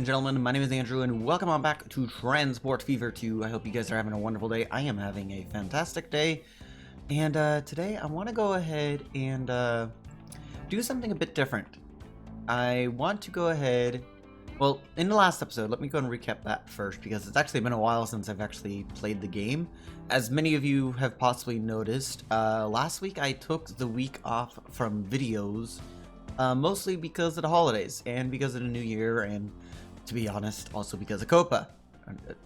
and gentlemen, my name is Andrew, and welcome on back to Transport Fever 2. I hope you guys are having a wonderful day. I am having a fantastic day, and today I want to go ahead and do something a bit different. I want to go ahead, well, in the last episode, let me go and recap that first, because it's actually been a while since I've actually played the game. As many of you have possibly noticed, last week I took the week off from videos, mostly because of the holidays, and because of the new year, and to be honest, also because of Copa.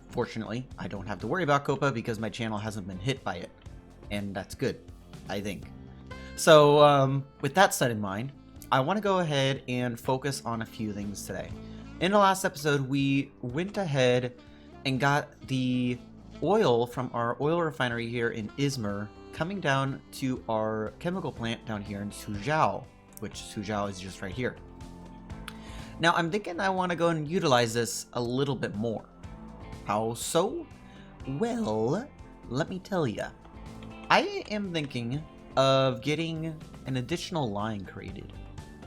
Fortunately, I don't have to worry about Copa because my channel hasn't been hit by it, and that's good, I think. So, with that set in mind, I want to go ahead and focus on a few things today. In the last episode, we went ahead and got the oil from our oil refinery here in Izmir coming down to our chemical plant down here in Sozhou, which Sozhou is just right here. Now, I'm thinking I want to go and utilize this a little bit more. How so? Well, let me tell you. I am thinking of getting an additional line created.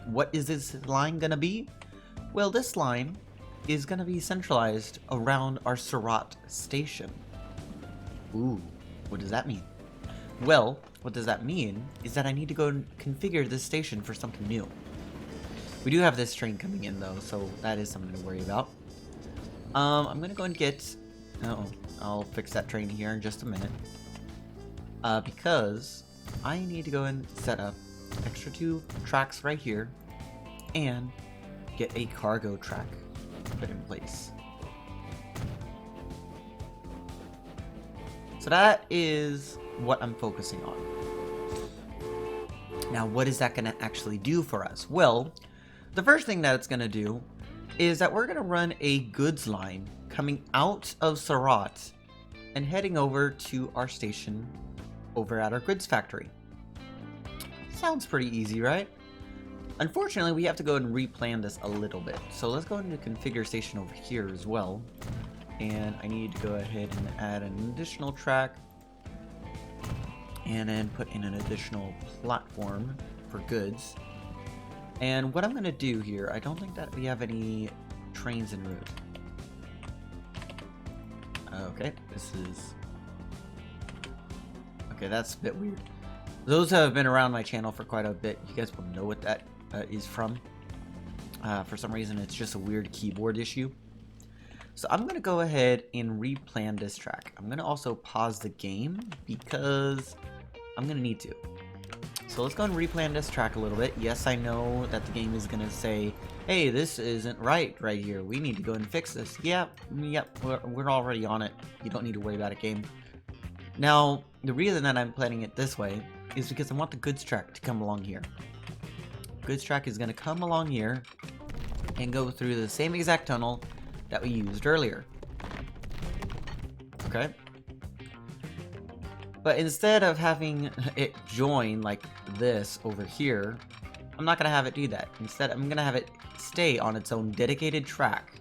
What is this line going to be? Well, this line is going to be centralized around our Surat station. Ooh, what does that mean? Well, what does that mean is that I need to go and configure this station for something new. We do have this train coming in though, so that is something to worry about. I'm gonna go and get... I'll fix that train here in just a minute. Because I need to go and set up extra 2 tracks right here and get a cargo track put in place. So that is what I'm focusing on. Now, what is that going to actually do for us? Well, the first thing that it's going to do is that we're going to run a goods line coming out of Surat and heading over to our station over at our goods factory. Sounds pretty easy, right? Unfortunately, we have to go and replan this a little bit. So let's go into configure station over here as well. And I need to go ahead and add an additional track and then put in an additional platform for goods. And what I'm going to do here, I don't think that we have any trains en route. Okay, this is... Okay, that's a bit weird. Those who have been around my channel for quite a bit, you guys will know what that is from. For some reason, it's just a weird keyboard issue. So I'm going to go ahead and replan this track. I'm going to also pause the game because I'm going to need to. So let's go and replan this track a little bit. Yes, I know that the game is going to say, hey, this isn't right here. We need to go and fix this. Yep, we're already on it. You don't need to worry about it, game. Now, the reason that I'm planning it this way is because I want the goods track to come along here. Goods track is going to come along here and go through the same exact tunnel that we used earlier. Okay? But instead of having it join like this over here, I'm not going to have it do that. Instead, I'm going to have it stay on its own dedicated track.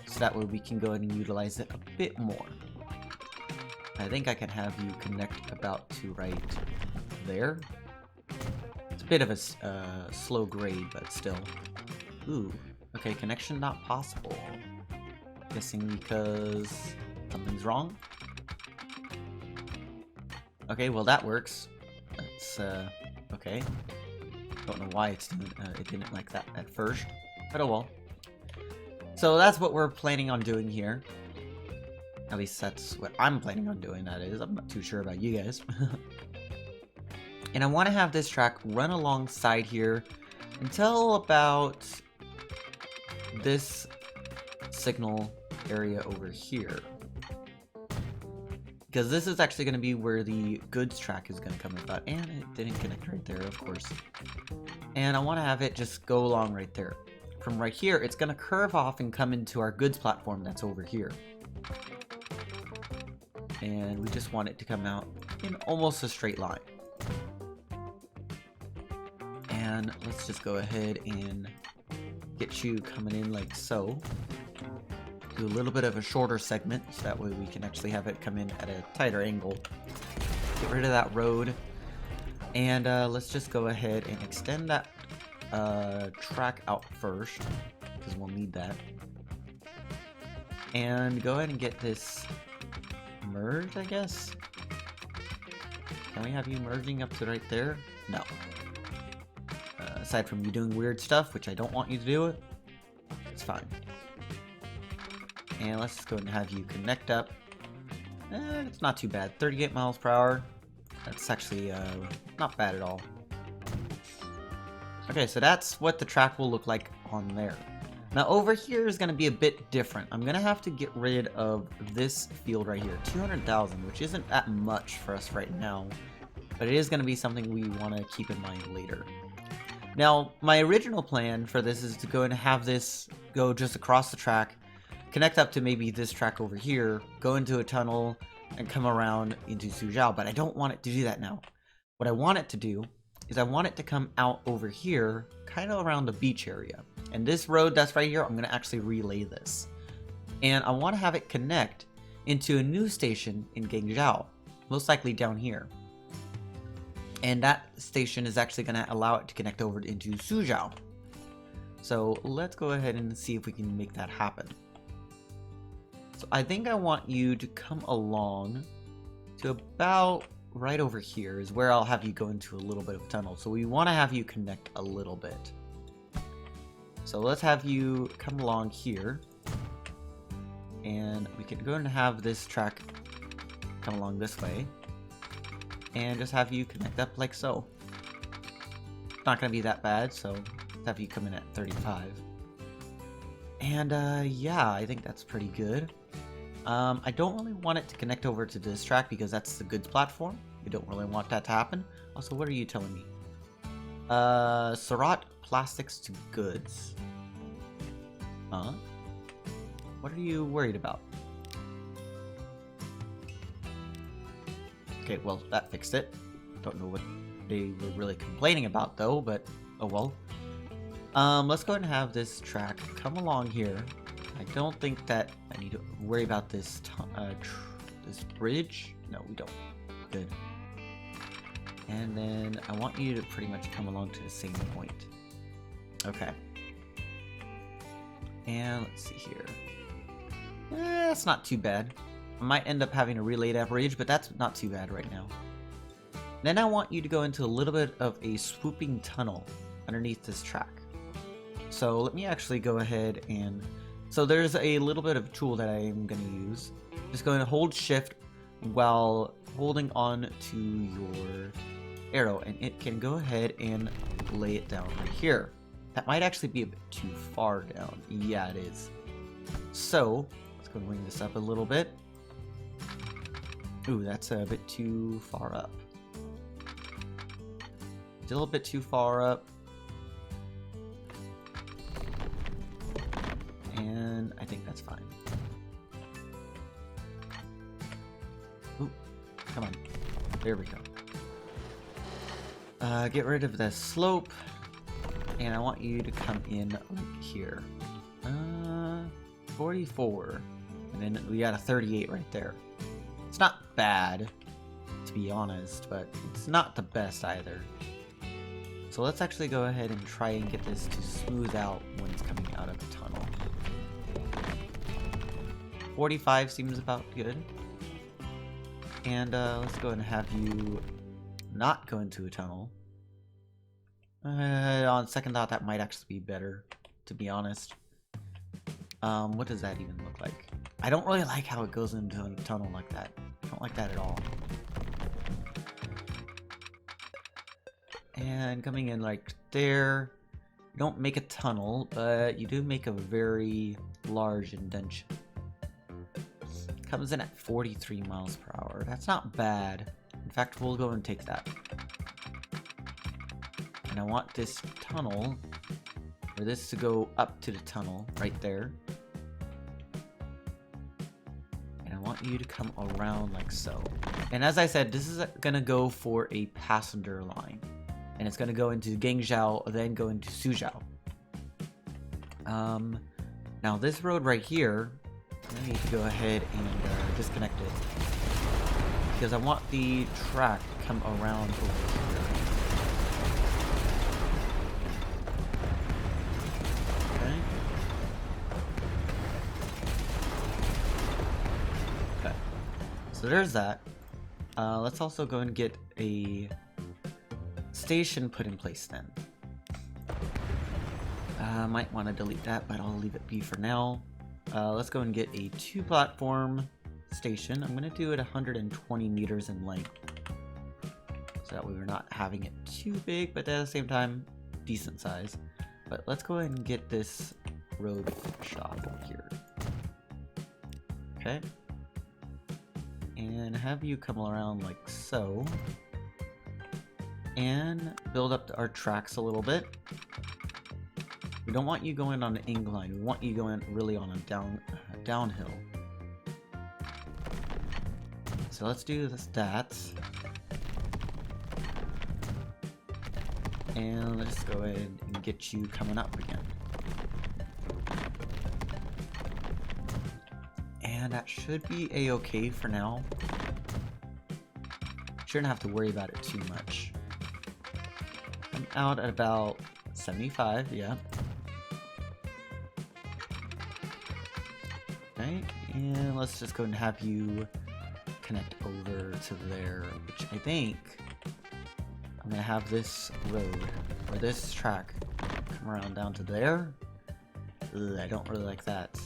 So that way we can go ahead and utilize it a bit more. I think I can have you connect about to right there. It's a bit of a slow grade, but still. Ooh. Okay, connection not possible. Guessing because something's wrong. Okay, well that works. That's okay. Don't know why it didn't like that at first, but oh well. So that's what we're planning on doing here. At least that's what I'm planning on doing, that is. I'm not too sure about you guys. And I want to have this track run alongside here until about this signal area over here. Because this is actually going to be where the goods track is going to come about. And it didn't connect right there, of course. And I want to have it just go along right there. From right here, it's going to curve off and come into our goods platform that's over here. And we just want it to come out in almost a straight line. And let's just go ahead and get you coming in like so. Do a little bit of a shorter segment, so that way we can actually have it come in at a tighter angle. Get rid of that road. And let's just go ahead and extend that track out first. because we'll need that. And go ahead and get this merged, I guess. Can we have you merging up to right there? No. Aside from you doing weird stuff, which I don't want you to do it, it's fine. And let's go ahead and have you connect up. It's not too bad. 38 miles per hour. That's actually not bad at all. Okay, so that's what the track will look like on there. Now over here is going to be a bit different. I'm going to have to get rid of this field right here. 200,000, which isn't that much for us right now. But it is going to be something we want to keep in mind later. Now, my original plan for this is to go and have this go just across the track, connect up to maybe this track over here, go into a tunnel, and come around into Sozhou. But I don't want it to do that now. What I want it to do is I want it to come out over here, kind of around the beach area. And this road that's right here, I'm going to actually relay this. And I want to have it connect into a new station in Gangzhou, most likely down here. And that station is actually going to allow it to connect over into Suzhou. So let's go ahead and see if we can make that happen. So I think I want you to come along to about right over here is where I'll have you go into a little bit of a tunnel. So we want to have you connect a little bit. So let's have you come along here. And we can go and have this track come along this way. And just have you connect up like so. It's not going to be that bad, so let's have you come in at 35. And yeah, I think that's pretty good. I don't really want it to connect over to this track because that's the goods platform. We don't really want that to happen. Also, what are you telling me? Surat plastics to goods. Huh? What are you worried about? Okay, well, that fixed it. Don't know what they were really complaining about, though, but oh well. Let's go ahead and have this track come along here. I don't think that I need to worry about this this bridge. No, we don't. Good. And then I want you to pretty much come along to the same point. Okay. And let's see here. That's not too bad. I might end up having to relay that bridge, but that's not too bad right now. Then I want you to go into a little bit of a swooping tunnel underneath this track. So let me actually go ahead and... So there's a little bit of a tool that I am going to use. Just going to hold shift while holding on to your arrow, and it can go ahead and lay it down right here. That might actually be a bit too far down. Yeah, it is. So let's go and wing this up a little bit. Ooh, that's a bit too far up. It's a little bit too far up. And I think that's fine. Ooh, come on. There we go. Get rid of the slope. And I want you to come in like here. 44. And then we got a 38 right there. It's not bad, to be honest, but it's not the best either. So let's actually go ahead and try and get this to smooth out when it's coming out of the tunnel. 45 seems about good. And let's go ahead and have you not go into a tunnel. On second thought, that might actually be better, to be honest. What does that even look like? I don't really like how it goes into a tunnel like that. I don't like that at all. And coming in like there, you don't make a tunnel, but you do make a very large indentation. Comes in at 43 miles per hour. That's not bad. In fact, we'll go and take that. And I want this tunnel, or this to go up to the tunnel right there. And I want you to come around like so. And as I said, this is gonna go for a passenger line. And it's gonna go into Gangzhou, then go into Suzhou. Now this road right here, I need to go ahead and disconnect it. Because I want the track to come around over here. Okay. So there's that. Let's also go and get a station put in place then. Might want to delete that, but I'll leave it be for now. Let's go and get a 2-platform station. I'm going to do it 120 meters in length, so that way we're not having it too big, but at the same time, decent size. But let's go ahead and get this road shop here. Okay. And have you come around like so. And build up our tracks a little bit. We don't want you going on an incline. We want you going really on a downhill. So let's do that. And let's go ahead and get you coming up again. And that should be a-okay for now. Shouldn't have to worry about it too much. I'm out at about 75, yeah. Okay, and let's just go and have you connect over to there, which I think I'm gonna have this road, or this track, come around down to there. Ugh, I don't really like that.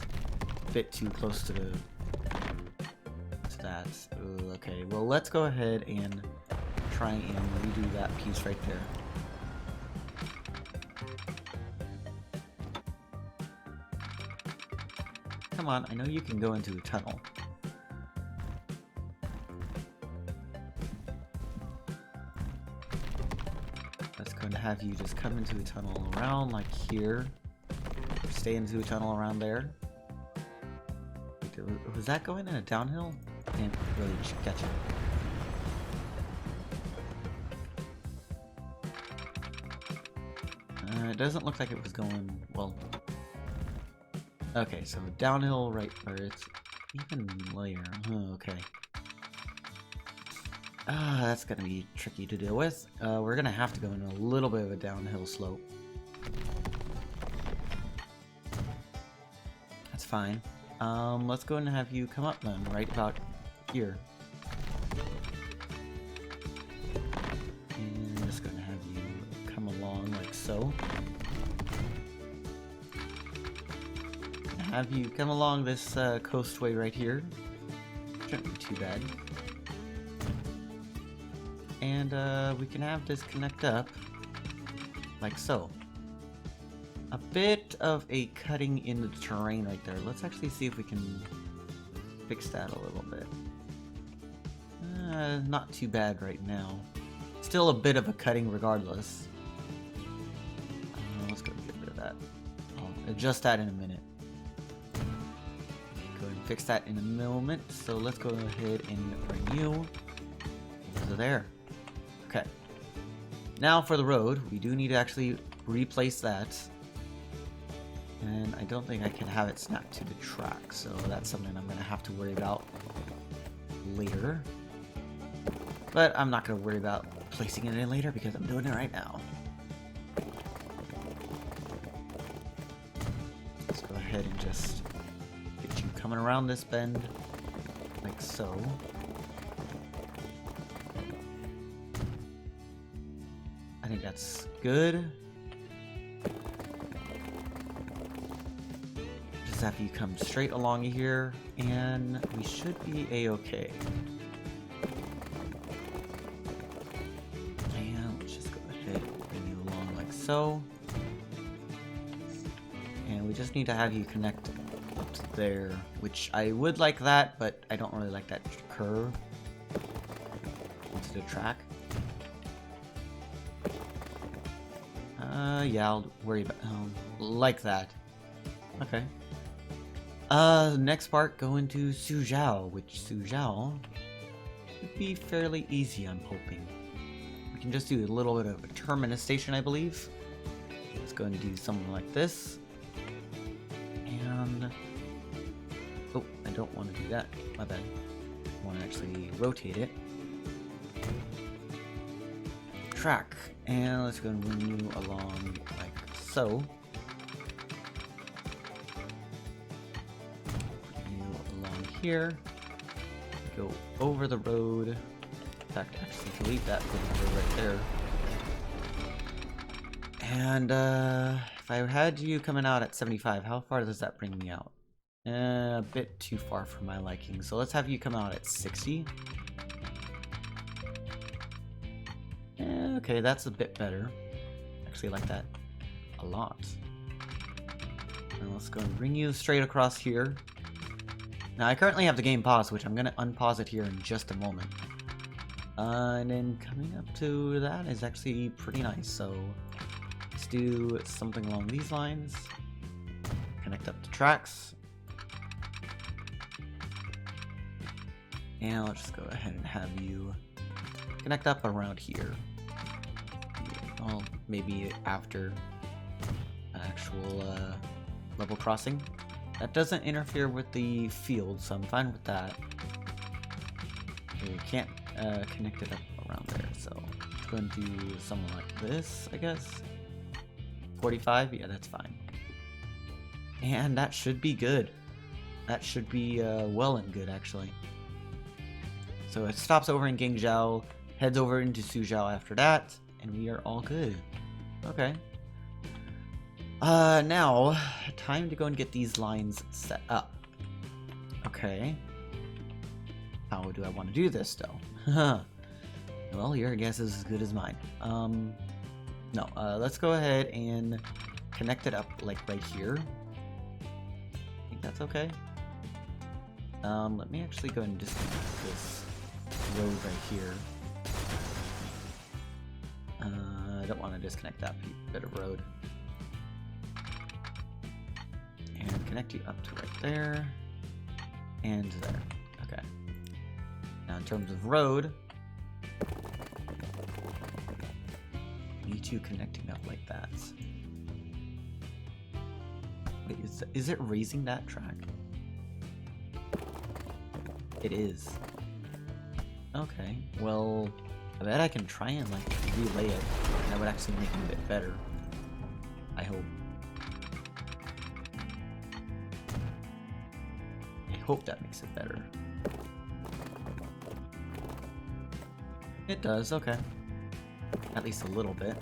A bit too close to that. Ugh, okay, well let's go ahead and try and redo that piece right there. Come on, I know you can go into a tunnel. Let's go and have you just come into a tunnel around like here. Stay into a tunnel around there. Was that going in a downhill? I didn't really catch it. It doesn't look like it was going, well... Okay, so downhill right where it's even layer. Oh, okay. That's gonna be tricky to deal with. We're gonna have to go in a little bit of a downhill slope. That's fine. Let's go and have you come up then, right about here. And I'm just gonna have you come along like so. Have you come along this coastway right here. Shouldn't be too bad. And we can have this connect up like so. A bit of a cutting in the terrain right there. Let's actually see if we can fix that a little bit. Not too bad right now. Still a bit of a cutting regardless. Let's go get rid of that. I'll adjust that in a minute. Go ahead and fix that in a moment. So let's go ahead and bring you over there. Okay. Now for the road, we do need to actually replace that. And I don't think I can have it snapped to the track, so that's something I'm going to have to worry about later. But I'm not going to worry about placing it in later because I'm doing it right now. Let's go ahead and just get you coming around this bend, like so. I think that's good. Just have you come straight along here, and we should be a-okay. And let's just go ahead and bring you along like so. And we just need to have you connect up to there, which I would like that, but I don't really like that curve into the track. Yeah, I'll worry about like that. Okay. Next part, go into Sozhou, which Sozhou would be fairly easy, I'm hoping. We can just do a little bit of a terminus station, I believe. Let's go and do something like this. And oh, I don't want to do that. My bad. I want to actually rotate it. Track, and let's go and bring you along like so. Bring you along here. go over the road. In fact, actually delete that road right there. And if I had you coming out at 75, how far does that bring me out? A bit too far for my liking. So let's have you come out at 60. Okay, that's a bit better. Actually, I like that a lot. And let's go and bring you straight across here. Now, I currently have the game paused, which I'm going to unpause it here in just a moment. And then coming up to that is actually pretty nice. So let's do something along these lines. Connect up the tracks. And I'll just go ahead and have you connect up around here. Well, maybe after an actual level crossing. That doesn't interfere with the field, so I'm fine with that. We can't connect it up around there, so let's go and do something like this, I guess. 45? Yeah, that's fine. And that should be good. That should be well and good, actually. So it stops over in Gangzhou, heads over into Sozhou after that, and we are all good. Okay. Now, time to go and get these lines set up. Okay. How do I want to do this, though? Well, your guess is as good as mine. No, let's go ahead and connect it up, like, right here. I think that's okay. Let me actually go and disconnect this road right here. I don't want to disconnect that bit of road. And connect you up to right there. And there. Okay. Now in terms of road, me too connecting up like that. Wait, is it raising that track? It is. Okay, well, I bet I can try and like relay it. And that would actually make it a bit better. I hope. I hope that makes it better. It does, okay. At least a little bit.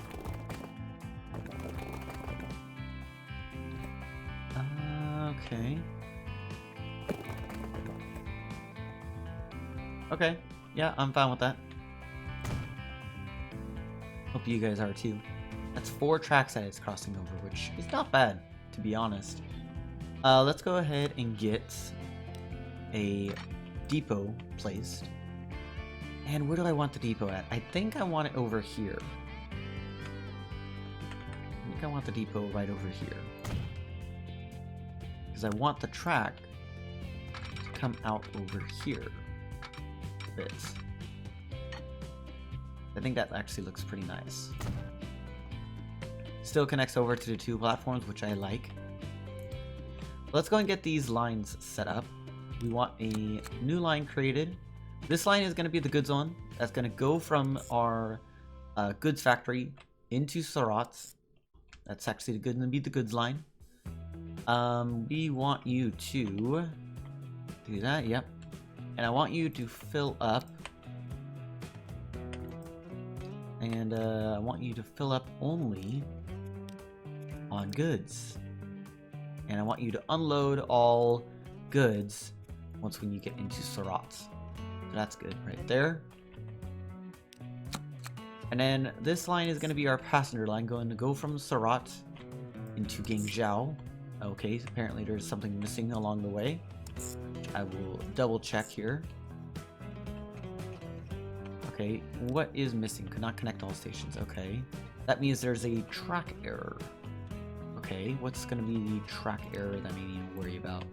Okay. Okay, yeah, I'm fine with that. Hope you guys are too. That's 4 tracks that it's crossing over, which is not bad, to be honest. Let's go ahead and get a depot placed. And where do I want the depot at? I think I want it over here. I think I want the depot right over here. Because I want the track to come out over here. A bit. I think that actually looks pretty nice. Still connects over to the 2 platforms, which I like. Let's go and get these lines set up. We want a new line created. This line is going to be the goods one. That's going to go from our goods factory into Surat. That's actually going to be the goods line. We want you to do that. Yep. And I want you to fill up. And I want you to fill up only on goods. And I want you to unload all goods once when you get into Surat. So that's good right there. And then this line is going to be our passenger line, going to go from Surat into Gangzhou. Okay, so apparently there's something missing along the way. I will double check here. Okay, what is missing? Could not connect all stations. Okay, that means there's a track error. Okay, what's going to be the track error that I need to worry about?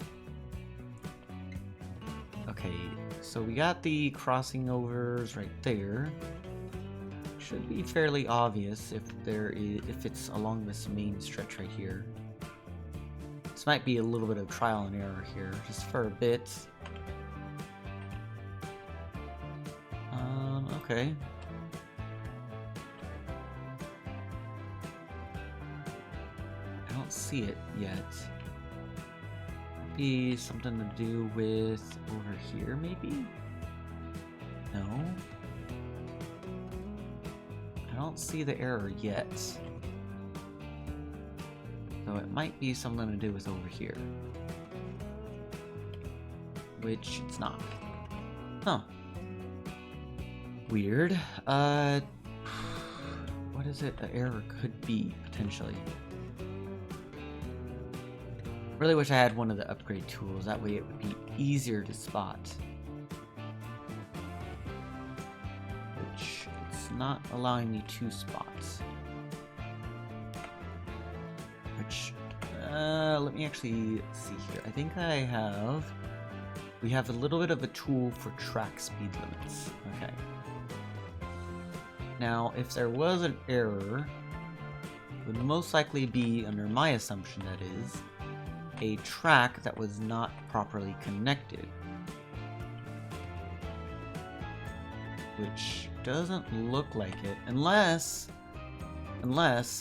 Okay, so we got the crossing overs right there. Should be fairly obvious if it's along this main stretch right here. This might be a little bit of trial and error here, just for a bit. Okay. I don't see it yet. Be something to do with over here, maybe? No. I don't see the error yet. So it might be something to do with over here. Which it's not. Huh. Weird. What is it? The error could be, potentially. Really wish I had one of the upgrade tools. That way it would be easier to spot. Which it's not allowing me to spot. Which, let me actually see here. I think we have a little bit of a tool for track speed limits. Okay. Now, if there was an error, it would most likely be, under my assumption that is, a track that was not properly connected. Which doesn't look like it, unless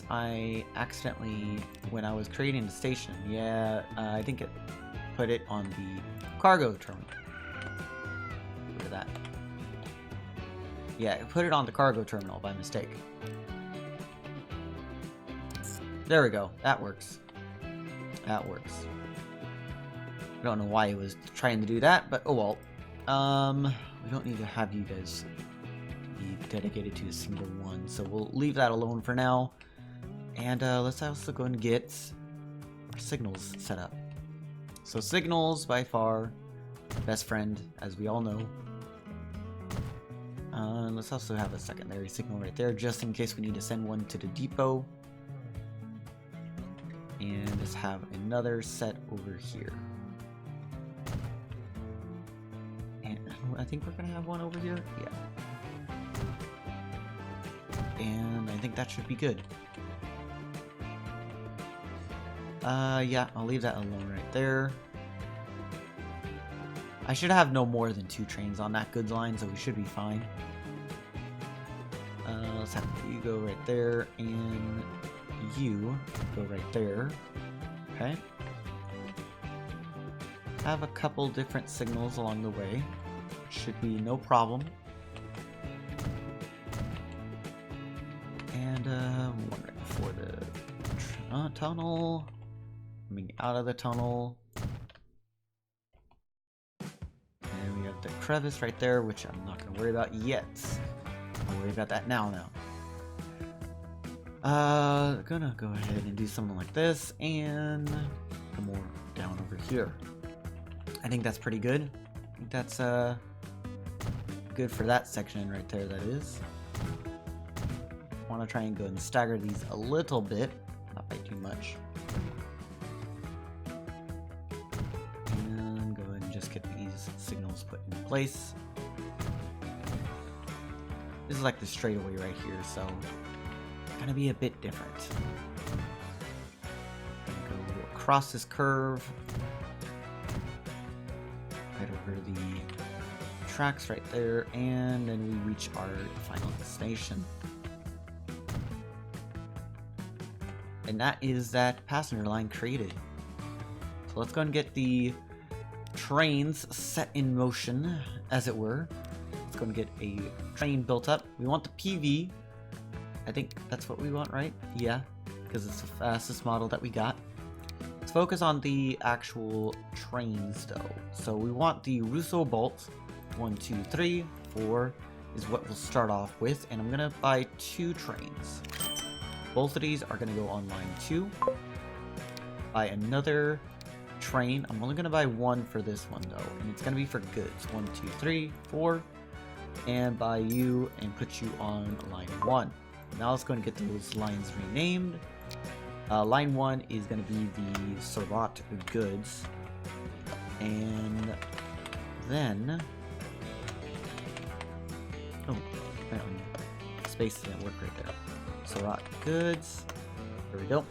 I accidentally, when I was creating the station, I think it put it on the cargo terminal. Look at that. Yeah, it put it on the cargo terminal by mistake. There we go. That works. That works. I don't know why he was trying to do that, but oh well. We don't need to have you guys be dedicated to a single one, so we'll leave that alone for now. And let's also go and get our signals set up. So signals, by far, best friend, as we all know. Let's also have a secondary signal right there, just in case we need to send one to the depot. And just have another set over here. And I think we're gonna have one over here. Yeah. And I think that should be good. Yeah, I'll leave that alone right there. I should have no more than 2 trains on that goods line, so we should be fine. Let's have you go right there, and you go right there. Okay. Have a couple different signals along the way. Should be no problem. And one right before the tunnel. Coming out of the tunnel. And we have the crevice right there, which I'm not going to worry about yet. I'll worry about that now. Gonna go ahead and do something like this, and some more down over here. I think that's pretty good. I think that's good for that section right there, that is. Want to try and go and stagger these a little bit, not by too much. And go ahead and just get these signals put in place. This is like the straightaway right here, so it's gonna be a bit different. Go across this curve, right over the tracks right there, and then we reach our final destination. And that is that passenger line created. So let's go and get the trains set in motion, as it were. Let's go and get a train built up. We want the PV. I think that's what we want, right? Yeah, because it's the fastest model that we got. Let's focus on the actual trains, though. So we want the Russo Bolt. 1, 2, 3, 4 is what we'll start off with. And I'm going to buy 2 trains. Both of these are going to go on line 2. Buy another train. I'm only going to buy 1 for this one, though. And it's going to be for goods. 1, 2, 3, 4. And buy you and put you on line 1. Now let's go and get those lines renamed. Line 1 is going to be the Surat goods. And then... oh, apparently space didn't work right there. Surat goods. There we go.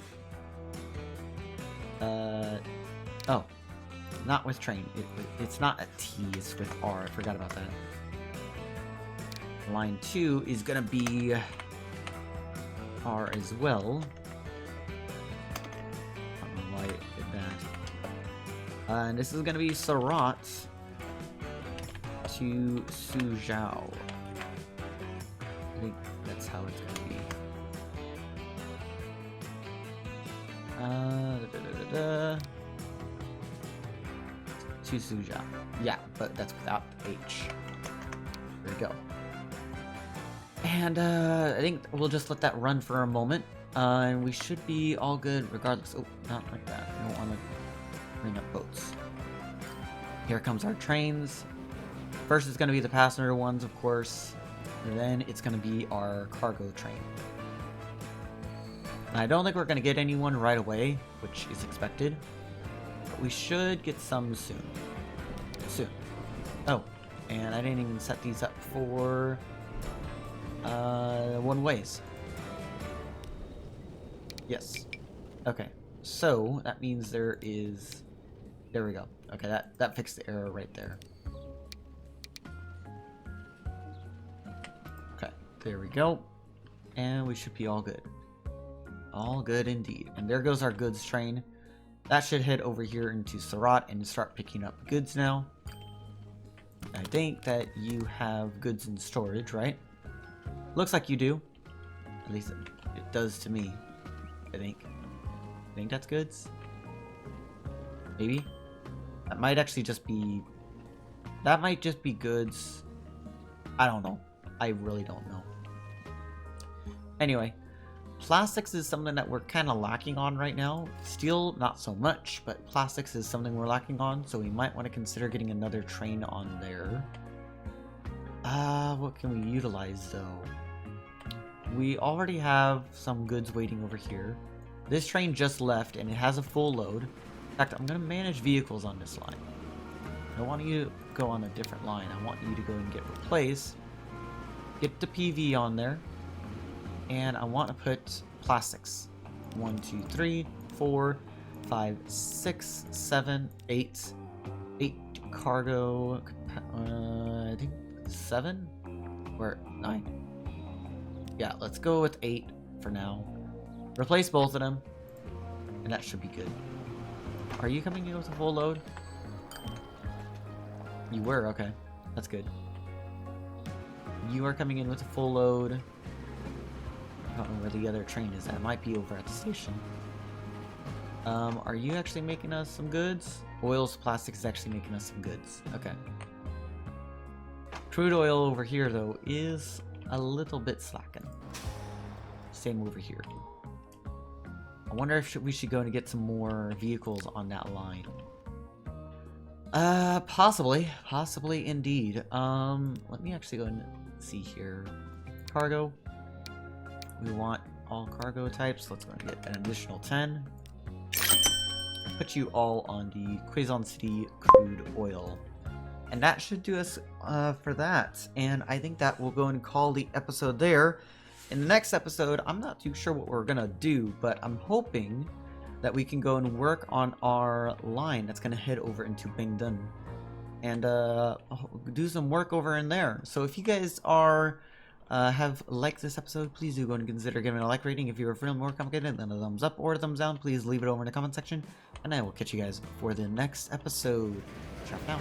Oh. Not with train. It's not a T, it's with R. I forgot about that. Line 2 is going to be R as well. I don't know why it did that. And this is going to be Surat to to Suzhou. I think that's how it's gonna be. To Suzhou. Yeah, but that's without the H. There we go. And I think we'll just let that run for a moment. And we should be all good regardless. Oh, not like that. We don't want to bring up boats. Here comes our trains. First is going to be the passenger ones, of course. And then it's going to be our cargo train. And I don't think we're going to get anyone right away, which is expected. But we should get some soon. Soon. Oh, and I didn't even set these up for one-ways. Yes. Okay. So that means there is. There we go. Okay, that fixed the error right there. Okay, there we go. And we should be all good. All good indeed. And there goes our goods train. That should head over here into Surat and start picking up goods now. I think that you have goods in storage, right? Looks like you do. At least it does to me. I think that's goods. Maybe. That might actually just be. That might just be goods. I don't know. I really don't know. Anyway, plastics is something that we're kind of lacking on right now. Steel, not so much, but plastics is something we're lacking on, so we might want to consider getting another train on there. What can we utilize though? We already have some goods waiting over here. This train just left and it has a full load. In fact, I'm going to manage vehicles on this line. I don't want you to go on a different line. I want you to go and get replaced. Get the PV on there. And I want to put plastics. 1, 2, 3, 4, 5, 6, 7, 8. 8 cargo. I think 7? Or 9? Yeah, let's go with 8 for now. Replace both of them. And that should be good. Are you coming in with a full load? You were, okay. That's good. You are coming in with a full load. I don't know where the other train is at. It might be over at the station. Are you actually making us some goods? Oils, plastics is actually making us some goods. Okay. Crude oil over here, though, is a little bit slacking. Same over here. I wonder if we should go and get some more vehicles on that line. Possibly. Possibly indeed. Let me actually go and see here. Cargo. We want all cargo types. Let's go and get an additional 10. Put you all on the Quezon City crude oil. And that should do us for that. And I think that we'll go and call the episode there. In the next episode, I'm not too sure what we're gonna do, but I'm hoping that we can go and work on our line that's gonna head over into Bingdun and do some work over in there. So if you guys are have liked this episode, please do go and consider giving it a like rating. If you're feeling more complicated than a thumbs up or a thumbs down, please leave it over in the comment section, and I will catch you guys for the next episode. Ciao for now.